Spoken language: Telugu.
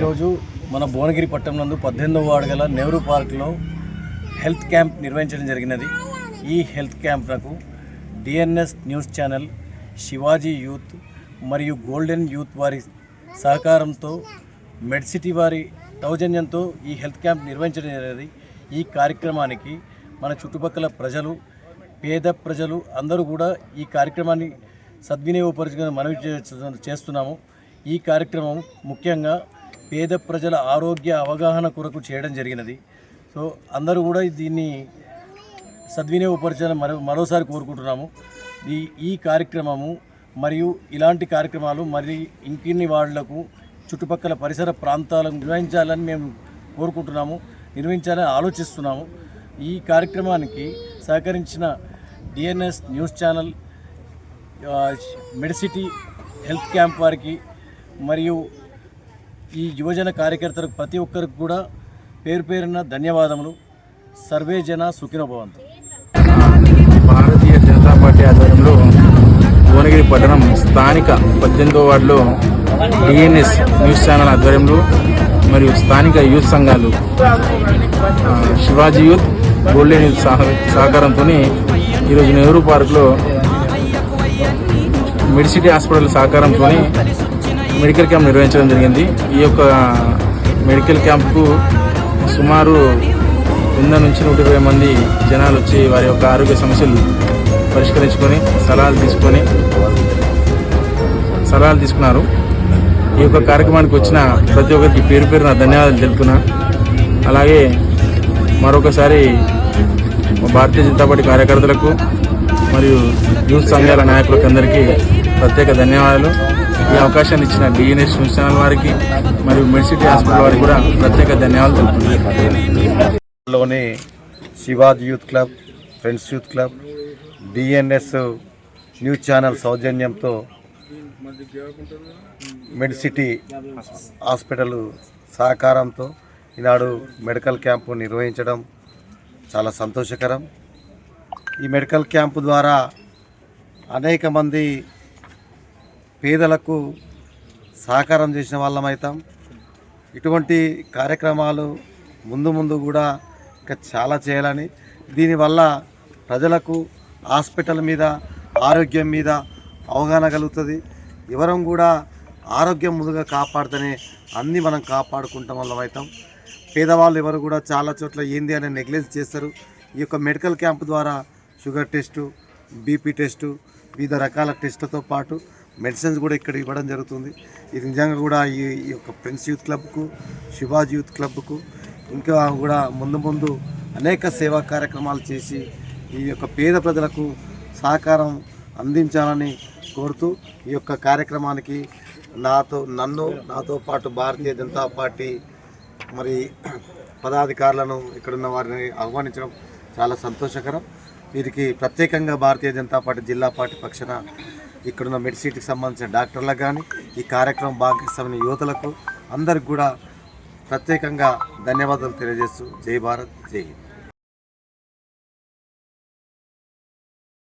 ఈరోజు మన భువనగిరి పట్టణం నందు 18వ వార్డు గల నెహ్రూ పార్క్లో హెల్త్ క్యాంప్ నిర్వహించడం జరిగినది. ఈ హెల్త్ క్యాంప్నకు DNS news channel, Shivaji youth మరియు గోల్డెన్ యూత్ వారి సహకారంతో మెడ్సిటీ వారి సౌజన్యంతో ఈ హెల్త్ క్యాంప్ నిర్వహించడం జరిగినది. ఈ కార్యక్రమానికి మన చుట్టుపక్కల ప్రజలు, పేద ప్రజలు అందరూ కూడా ఈ కార్యక్రమాన్ని సద్వినియోగపరచుకొని మనవి చేస్తున్నాము. ఈ కార్యక్రమం ముఖ్యంగా పేద ప్రజల ఆరోగ్య అవగాహన కొరకు చేయడం జరిగినది. సో అందరూ కూడా దీన్ని సద్వినియోగపరచాలని మరోసారి కోరుకుంటున్నాము. ఈ కార్యక్రమము మరియు ఇలాంటి కార్యక్రమాలు మరి ఇంకిన్ని వార్డులకు చుట్టుపక్కల పరిసర ప్రాంతాలకు నిర్వహించాలని మేము కోరుకుంటున్నాము, నిర్వహించాలని ఆలోచిస్తున్నాము. ఈ కార్యక్రమానికి సహకరించిన DNS news channel, MedCity health camp వారికి మరియు ఈ యువజన కార్యకర్తలకు ప్రతి ఒక్కరికి కూడా పేరు పేరున ధన్యవాదములు. సర్వే జన సుఖినో భవంతు. భారతీయ జనతా పార్టీ ఆధ్వర్యంలో భువనగిరి పట్టణం స్థానిక 18వ వార్డులో డిఎన్ఎస్ న్యూస్ ఛానల్ ఆధ్వర్యంలో మరియు స్థానిక యూత్ సంఘాలు, శివాజీ యూత్, గోల్డెన్ యూత్ సహకారంతో ఈరోజు నెహ్రూ పార్క్లో మెడ్సిటీ హాస్పిటల్ సహకారంతో మెడికల్ క్యాంప్ నిర్వహించడం జరిగింది. ఈ యొక్క మెడికల్ క్యాంప్కు సుమారు 100 నుంచి 120 మంది జనాలు వచ్చి వారి యొక్క ఆరోగ్య సమస్యలు పరిష్కరించుకొని సలహాలు తీసుకున్నారు. ఈ యొక్క కార్యక్రమానికి వచ్చిన ప్రతి ఒక్కరికి పేరు పేరున ధన్యవాదాలు తెలుపుతున్నా. అలాగే మరొకసారి భారతీయ జనతా పార్టీ కార్యకర్తలకు మరియు యూత్ సంఘాల నాయకులకు అందరికీ ప్రత్యేక ధన్యవాదాలు. ఈ అవకాశాన్ని ఇచ్చిన డిఎన్ఎస్ న్యూస్ ఛానల్ వారికి మరియు మెడ్సిటీ హాస్పిటల్ వారికి కూడా ప్రత్యేక ధన్యవాదాలు తెలుపుతున్నాను. లోని Shivaji youth club, friends youth club, DNS news channel సౌజన్యంతో మెడ్సిటీ హాస్పిటల్ సహకారంతో ఈనాడు మెడికల్ క్యాంపు నిర్వహించడం చాలా సంతోషకరం. ఈ మెడికల్ క్యాంపు ద్వారా అనేక మంది పేదలకు సహకారం చేసిన వాళ్ళమవుతాం. ఇటువంటి కార్యక్రమాలు ముందు కూడా ఇంకా చాలా చేయాలని, దీనివల్ల ప్రజలకు హాస్పిటల్ మీద, ఆరోగ్యం మీద అవగాహన కలుగుతుంది. ఎవరం కూడా ఆరోగ్యం ముందుగా కాపాడుతూనే అన్నీ మనం కాపాడుకుంటాం వాళ్ళమవుతాం. పేదవాళ్ళు ఎవరు కూడా చాలా చోట్ల ఏంది అనే నెగ్లెక్ట్ చేస్తారు. ఈ యొక్క మెడికల్ క్యాంప్ ద్వారా షుగర్ టెస్టు, బీపీ టెస్టు, వివిధ రకాల టెస్టులతో పాటు మెడిసిన్స్ కూడా ఇక్కడ ఇవ్వడం జరుగుతుంది. ఇది నిజంగా కూడా ఈ యొక్క ఫ్రెండ్స్ యూత్ క్లబ్కు, శివాజీ యూత్ క్లబ్కు ఇంకా కూడా ముందు అనేక సేవా కార్యక్రమాలు చేసి ఈ యొక్క పేద ప్రజలకు సహకారం అందించాలని కోరుతూ ఈ యొక్క కార్యక్రమానికి నాతో పాటు భారతీయ జనతా పార్టీ మరి పదాధికారులను, ఇక్కడున్న వారిని ఆహ్వానించడం చాలా సంతోషకరం. వీరికి ప్రత్యేకంగా భారతీయ జనతా పార్టీ జిల్లా పార్టీ పక్షాన ఇక్కడున్న మెడ్సిటీకి సంబంధించిన డాక్టర్లకు కానీ, ఈ కార్యక్రమం భాగస్వామ్య యువతలకు అందరికి కూడా ప్రత్యేకంగా ధన్యవాదాలు తెలియజేస్తూ జై భారత్, జై హింద్.